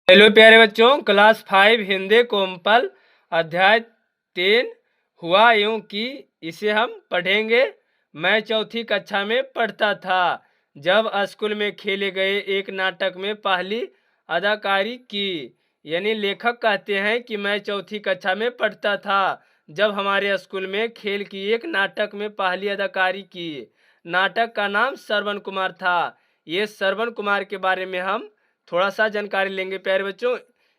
Hello प्यारे बच्चों, class 5 Hindi कोमपल अध्याय 3 हुआ यूं कि इसे हम पढ़ेंगे। मैं चौथी कक्षा में पढ़ता था जब स्कूल में खेले गए एक नाटक में पहली अदाकारी की। यानी लेखक कहते हैं कि मैं चौथी कक्षा में पढ़ता था जब हमारे स्कूल में खेल की एक नाटक में पहली अदाकारी की। नाटक का नाम श्रवण कुमार था। ये श्रवण कुमार के बारे में हम थोड़ा सा जानकारी लेंगे प्यारे बच्चों।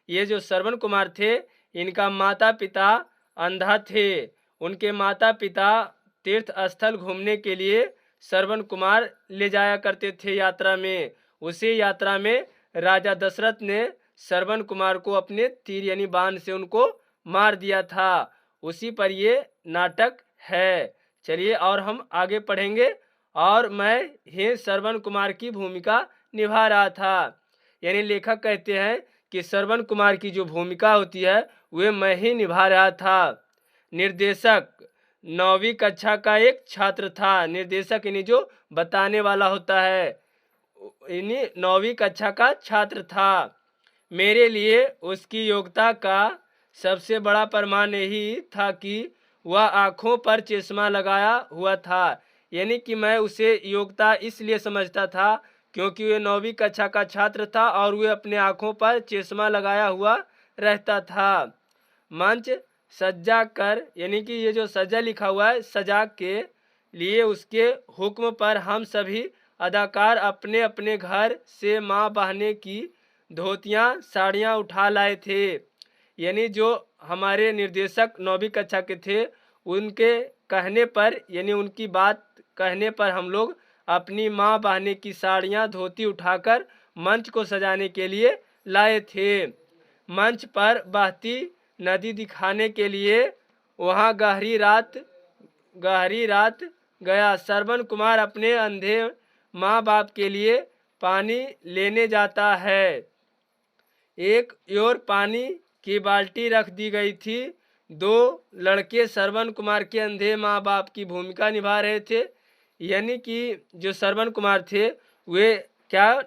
ये जो श्रवण कुमार थे, इनका माता पिता अंधा थे। उनके माता पिता तीर्थ स्थल घूमने के लिए श्रवण कुमार ले जाया करते थे यात्रा में। उसी यात्रा में राजा दशरथ ने श्रवण कुमार को अपने तीर यानी बाण से उनको मार दिया था। उसी पर ये नाटक है। चलिए और हम आगे पढ़ेंगे। और मैं ही श्रवण कुमार की भूमिका निभा रहा था। यानी लेखक कहते हैं कि श्रवण कुमार की जो भूमिका होती है वह मैं ही निभा रहा था। निर्देशक 9वीं कक्षा का एक छात्र था। निर्देशक यानी जो बताने वाला होता है, यानी 9वीं कक्षा का छात्र था। मेरे लिए उसकी योग्यता का सबसे बड़ा प्रमाण यही था कि वह आँखों पर चश्मा लगाया हुआ था। यानी कि मैं उसे योग्यता इसलिए समझता था क्योंकि वह 9वीं कक्षा का छात्र था और वह अपने आँखों पर चश्मा लगाया हुआ रहता था। मंच सज्जा कर, यानी कि ये जो सज्जा लिखा हुआ है, सजा के लिए उसके हुक्म पर हम सभी अदाकार अपने अपने घर से माँ बहने की धोतियाँ साड़ियाँ उठा लाए थे। यानी जो हमारे निर्देशक 9वीं कक्षा के थे, उनके कहने पर यानी उनकी बात कहने पर हम लोग अपनी माँ बहने की साड़ियाँ धोती उठाकर मंच को सजाने के लिए लाए थे। मंच पर बहती नदी दिखाने के लिए वहाँ गहरी रात गया। श्रवण कुमार अपने अंधे माँ बाप के लिए पानी लेने जाता है। एक ओर पानी की बाल्टी रख दी गई थी। 2 लड़के श्रवण कुमार के अंधे माँ बाप की भूमिका निभा रहे थे। यानी कि जो श्रवण कुमार थे वे क्या,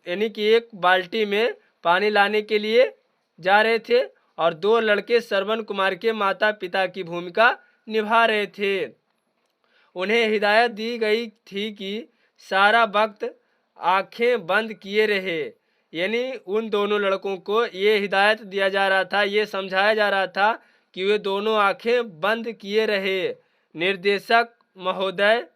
यानी कि एक बाल्टी में पानी लाने के लिए जा रहे थे और 2 लड़के श्रवण कुमार के माता पिता की भूमिका निभा रहे थे। उन्हें हिदायत दी गई थी कि सारा वक्त आंखें बंद किए रहे। यानी उन दोनों लड़कों को ये हिदायत दिया जा रहा था, ये समझाया जा रहा था कि वे दोनों आंखें बंद किए रहे। निर्देशक महोदय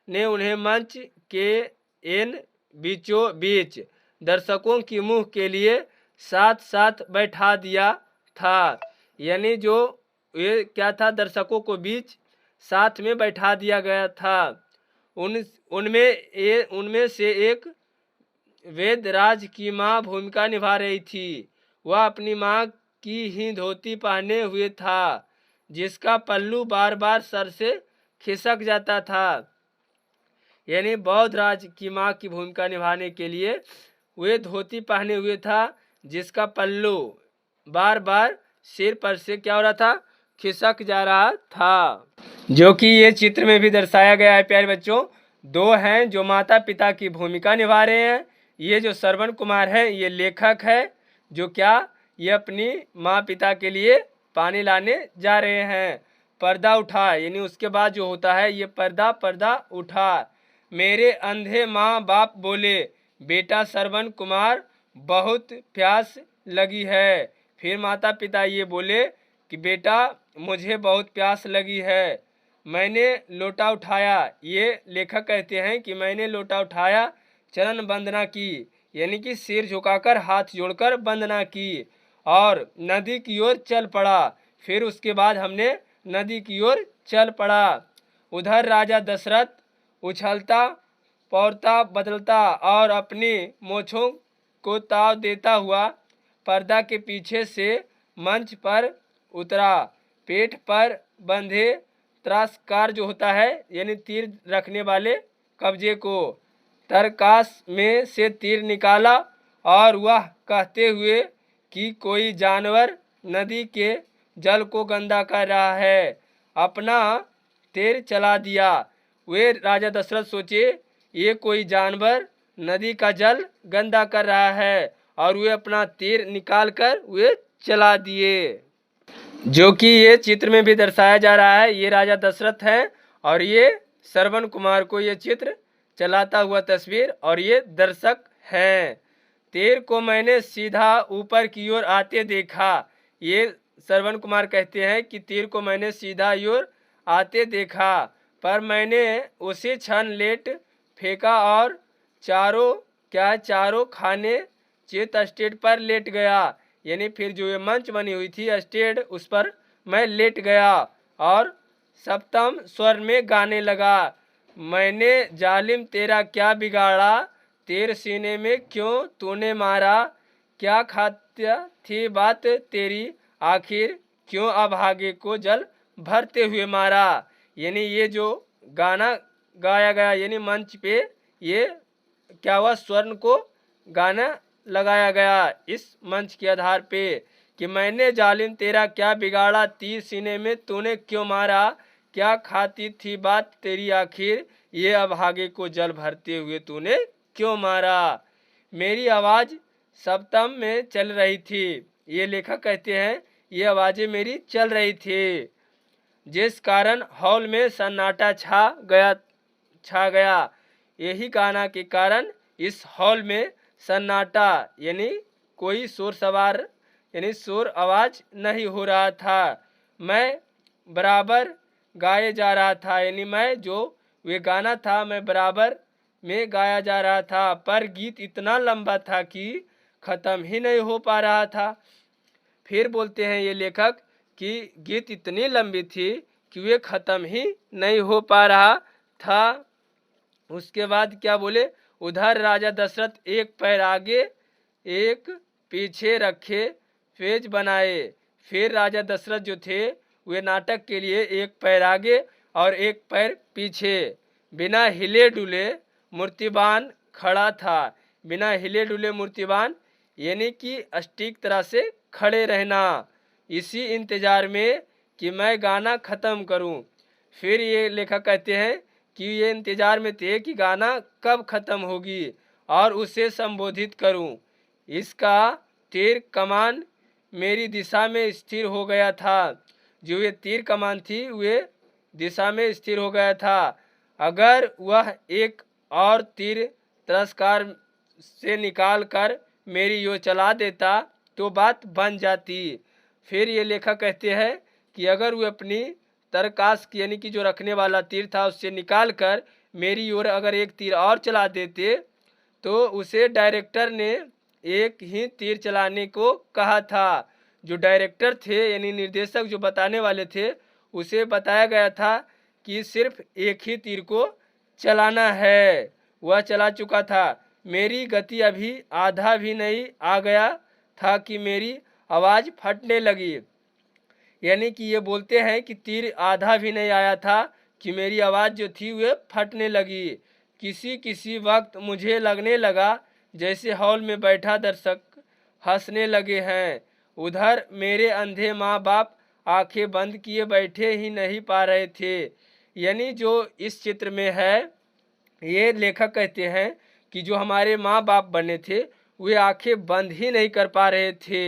ने उन्हें मंच के इन बीचों बीच दर्शकों की मुंह के लिए साथ साथ बैठा दिया था। यानी जो ये क्या था, दर्शकों को बीच साथ में बैठा दिया गया था। उनमें से एक वेदराज की माँ भूमिका निभा रही थी। वह अपनी माँ की ही धोती पहने हुए था जिसका पल्लू बार बार सर से खिसक जाता था। यानी बौद्ध राज की माँ की भूमिका निभाने के लिए वे धोती पहने हुए था जिसका पल्लू बार बार सिर पर से क्या हो रहा था, खिसक जा रहा था। जो कि ये चित्र में भी दर्शाया गया है प्यारे बच्चों। 2 हैं जो माता पिता की भूमिका निभा रहे हैं। ये जो श्रवण कुमार है ये लेखक है जो क्या, ये अपनी माँ पिता के लिए पानी लाने जा रहे हैं। पर्दा उठा, यानी उसके बाद जो होता है ये पर्दा उठा। मेरे अंधे माँ बाप बोले, बेटा श्रवण कुमार बहुत प्यास लगी है। फिर माता पिता ये बोले कि बेटा मुझे बहुत प्यास लगी है। मैंने लोटा उठाया। ये लेखक कहते हैं कि मैंने लोटा उठाया, चरण वंदना की, यानी कि सिर झुकाकर हाथ जोड़कर वंदना की और नदी की ओर चल पड़ा। फिर उसके बाद हमने नदी की ओर चल पड़ा। उधर राजा दशरथ उछलता पौरता बदलता और अपनी मोछों को ताव देता हुआ पर्दा के पीछे से मंच पर उतरा। पेट पर बंधे त्रासकार जो होता है, यानी तीर रखने वाले कब्जे को, तरकास में से तीर निकाला और वह कहते हुए कि कोई जानवर नदी के जल को गंदा कर रहा है, अपना तीर चला दिया। वे राजा दशरथ सोचे ये कोई जानवर नदी का जल गंदा कर रहा है और वे अपना तीर निकाल कर वे चला दिए। जो कि ये चित्र में भी दर्शाया जा रहा है, ये राजा दशरथ हैं और ये श्रवण कुमार को ये चित्र चलाता हुआ तस्वीर और ये दर्शक हैं। तीर को मैंने सीधा ऊपर की ओर आते देखा। ये श्रवण कुमार कहते हैं कि तीर को मैंने सीधा की ओर आते देखा, पर मैंने उसी क्षण लेट फेंका और चारों खाने चित स्टेज पर लेट गया। यानी फिर जो ये मंच बनी हुई थी स्टेज, उस पर मैं लेट गया और सप्तम स्वर में गाने लगा। मैंने जालिम तेरा क्या बिगाड़ा, तीर सीने में क्यों तूने मारा, क्या खात्या थी बात तेरी, आखिर क्यों अभागे को जल भरते हुए मारा। यानी ये जो गाना गाया गया, यानी मंच पे ये क्या हुआ, स्वर्ण को गाना लगाया गया इस मंच के आधार पे कि मैंने जालिम तेरा क्या बिगाड़ा, तीर सीने में तूने क्यों मारा, क्या खाती थी बात तेरी, आखिर ये अभागे को जल भरते हुए तूने क्यों मारा। मेरी आवाज़ सप्तम में चल रही थी। ये लेखक कहते हैं ये आवाज़ें मेरी चल रही थी, जिस कारण हॉल में सन्नाटा छा गया। यही गाना के कारण इस हॉल में सन्नाटा, यानी कोई शोर आवाज़ नहीं हो रहा था। मैं बराबर गाए जा रहा था, यानी मैं जो वे गाना था मैं बराबर में गाया जा रहा था, पर गीत इतना लंबा था कि ख़त्म ही नहीं हो पा रहा था। फिर बोलते हैं ये लेखक कि गीत इतनी लंबी थी कि वे ख़त्म ही नहीं हो पा रहा था। उसके बाद क्या बोले, उधर राजा दशरथ एक पैर आगे एक पीछे रखे फेज बनाए। फिर राजा दशरथ जो थे वे नाटक के लिए एक पैर आगे और एक पैर पीछे बिना हिले डुले मूर्तिबान खड़ा था। बिना हिले डुले मूर्तिबान यानी कि सटीक तरह से खड़े रहना, इसी इंतज़ार में कि मैं गाना ख़त्म करूं। फिर ये लेखक कहते हैं कि ये इंतज़ार में थे कि गाना कब ख़त्म होगी और उसे संबोधित करूं। इसका तीर कमान मेरी दिशा में स्थिर हो गया था। जो ये तीर कमान थी वे दिशा में स्थिर हो गया था। अगर वह एक और तीर तिरस्कार से निकाल कर मेरी ओर चला देता तो बात बन जाती। फिर ये लेखक कहते हैं कि अगर वे अपनी तरकाश यानी कि जो रखने वाला तीर था उससे निकाल कर मेरी ओर अगर एक तीर और चला देते तो उसे डायरेक्टर ने एक ही तीर चलाने को कहा था। जो डायरेक्टर थे यानी निर्देशक जो बताने वाले थे उसे बताया गया था कि सिर्फ एक ही तीर को चलाना है। वह चला चुका था। मेरी गति अभी आधा भी नहीं आ गया था कि मेरी आवाज़ फटने लगी। यानी कि ये बोलते हैं कि तीर आधा भी नहीं आया था कि मेरी आवाज़ जो थी वह फटने लगी। किसी वक्त मुझे लगने लगा जैसे हॉल में बैठा दर्शक हंसने लगे हैं। उधर मेरे अंधे माँ बाप आंखें बंद किए बैठे ही नहीं पा रहे थे। यानी जो इस चित्र में है ये लेखक कहते हैं कि जो हमारे माँ बाप बने थे वे आंखें बंद ही नहीं कर पा रहे थे।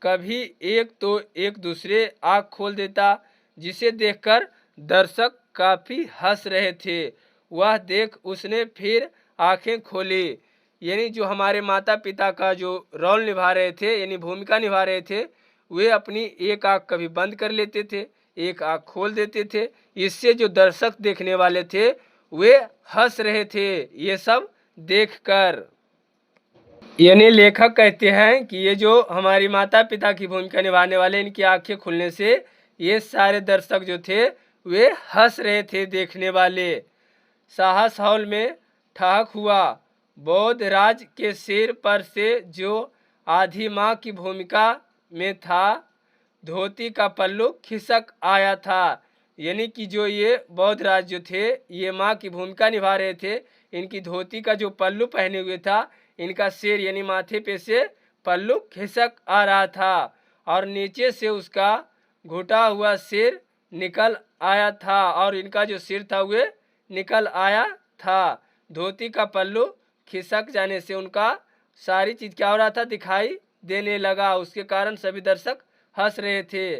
कभी एक तो एक दूसरे आँख खोल देता जिसे देखकर दर्शक काफ़ी हंस रहे थे। वह देख उसने फिर आंखें खोली। यानी जो हमारे माता पिता का जो रोल निभा रहे थे यानी भूमिका निभा रहे थे वे अपनी एक आँख कभी बंद कर लेते थे, एक आँख खोल देते थे। इससे जो दर्शक देखने वाले थे वे हंस रहे थे ये सब देखकर। यानी लेखक कहते हैं कि ये जो हमारी माता पिता की भूमिका निभाने वाले इनकी आंखें खुलने से ये सारे दर्शक जो थे वे हंस रहे थे देखने वाले। साहस हॉल में ठहाक हुआ। बौद्ध राज के सिर पर से जो आधी माँ की भूमिका में था धोती का पल्लू खिसक आया था। यानी कि जो ये बौद्ध राज जो थे ये माँ की भूमिका निभा रहे थे, इनकी धोती का जो पल्लू पहने हुए था इनका सिर यानी माथे पे से पल्लू खिसक आ रहा था और नीचे से उसका घुटा हुआ सिर निकल आया था और इनका जो सिर था वह निकल आया था। धोती का पल्लू खिसक जाने से उनका सारी चीज़ क्या हो रहा था, दिखाई देने लगा। उसके कारण सभी दर्शक हंस रहे थे।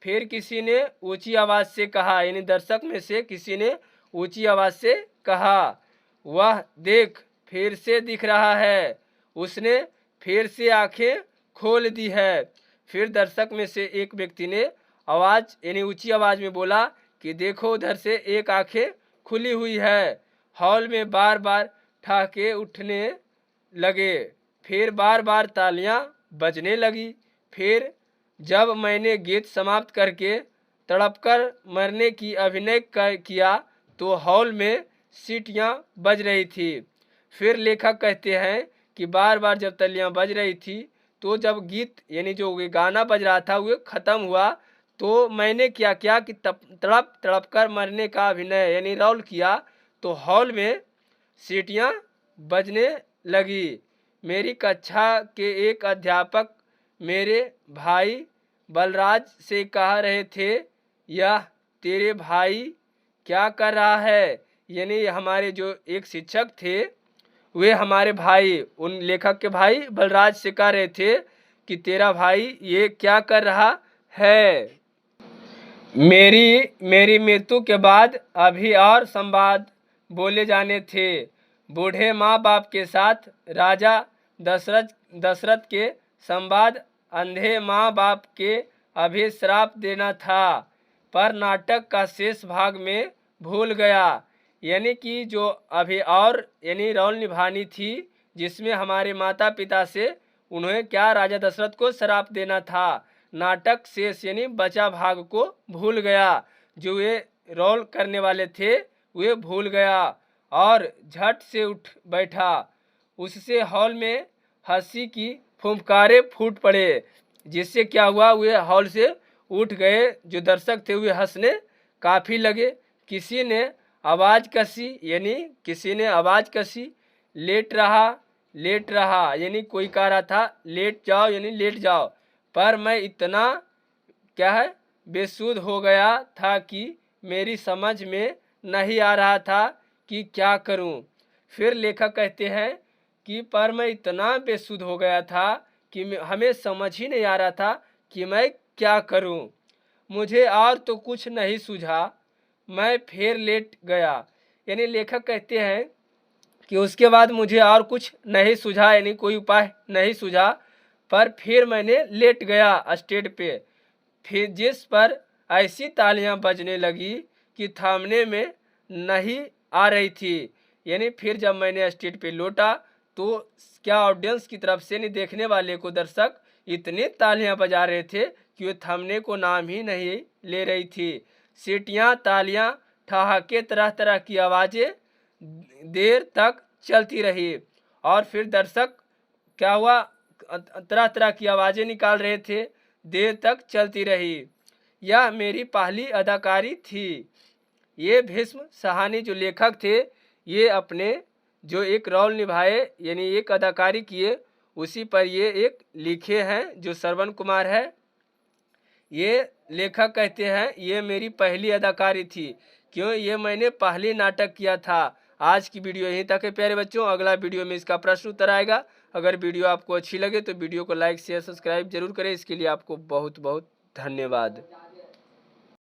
फिर किसी ने ऊंची आवाज़ से कहा, यानी दर्शक में से किसी ने ऊंची आवाज़ से कहा, वह देख फिर से दिख रहा है, उसने फिर से आंखें खोल दी है। फिर दर्शक में से एक व्यक्ति ने आवाज़ यानी ऊंची आवाज़ में बोला कि देखो उधर से एक आंखें खुली हुई है। हॉल में बार बार ठहाके उठने लगे, फिर बार बार तालियां बजने लगी। फिर जब मैंने गीत समाप्त करके तड़पकर मरने की अभिनय किया तो हॉल में सीटियां बज रही थी। फिर लेखक कहते हैं कि बार बार जब तालियां बज रही थी तो जब गीत यानी जो गाना बज रहा था वो ख़त्म हुआ तो मैंने क्या किया कि तड़प तड़प कर मरने का अभिनय यानी रोल किया तो हॉल में सीटियां बजने लगी। मेरी कक्षा के एक अध्यापक मेरे भाई बलराज से कह रहे थे, यह तेरे भाई क्या कर रहा है। यानी हमारे जो एक शिक्षक थे वे हमारे भाई, उन लेखक के भाई बलराज से कह रहे थे कि तेरा भाई ये क्या कर रहा है। मेरी मृत्यु के बाद अभी और संवाद बोले जाने थे। बूढ़े माँ बाप के साथ राजा दशरथ के संवाद, अंधे माँ बाप के अभी श्राप देना था, पर नाटक का शेष भाग में भूल गया। यानी कि जो अभी और यानी रोल निभानी थी जिसमें हमारे माता पिता से उन्हें क्या राजा दशरथ को श्राप देना था, नाटक शेष यानी बचा भाग को भूल गया। जो वे रोल करने वाले थे वे भूल गया और झट से उठ बैठा। उससे हॉल में हंसी की फुफकारे फूट पड़े, जिससे क्या हुआ वे हॉल से उठ गए। जो दर्शक थे वे हंसने काफ़ी लगे। किसी ने आवाज़ कसी यानी किसी ने आवाज़ कसी, लेट रहा यानी कोई कह रहा था लेट जाओ यानी लेट जाओ, पर मैं इतना क्या है बेसुध हो गया था कि मेरी समझ में नहीं आ रहा था कि क्या करूं। फिर लेखक कहते हैं कि पर मैं इतना बेसुध हो गया था कि हमें समझ ही नहीं आ रहा था कि मैं क्या करूं। मुझे और तो कुछ नहीं सूझा, मैं फिर लेट गया। यानी लेखक कहते हैं कि उसके बाद मुझे और कुछ नहीं सूझा यानी कोई उपाय नहीं सूझा, पर फिर मैंने लेट गया स्टेज पे। फिर जिस पर ऐसी तालियां बजने लगी कि थामने में नहीं आ रही थी। यानी फिर जब मैंने स्टेज पे लौटा तो क्या ऑडियंस की तरफ से नहीं, देखने वाले को दर्शक इतने तालियां बजा रहे थे कि वे थमने को नाम ही नहीं ले रही थी। सीटियां, तालियां, ठहाके, तरह तरह की आवाज़ें देर तक चलती रही और फिर दर्शक क्या हुआ तरह तरह की आवाज़ें निकाल रहे थे, देर तक चलती रही। यह मेरी पहली अदाकारी थी। ये भीष्म साहनी जो लेखक थे ये अपने जो एक रोल निभाए यानी एक अदाकारी किए उसी पर ये एक लिखे हैं जो श्रवण कुमार है। ये लेखक कहते हैं ये मेरी पहली अदाकारी थी, क्यों ये मैंने पहली नाटक किया था। आज की वीडियो यहीं तक है प्यारे बच्चों, अगला वीडियो में इसका प्रश्न उत्तर आएगा। अगर वीडियो आपको अच्छी लगे तो वीडियो को लाइक शेयर सब्सक्राइब जरूर करें। इसके लिए आपको बहुत बहुत धन्यवाद।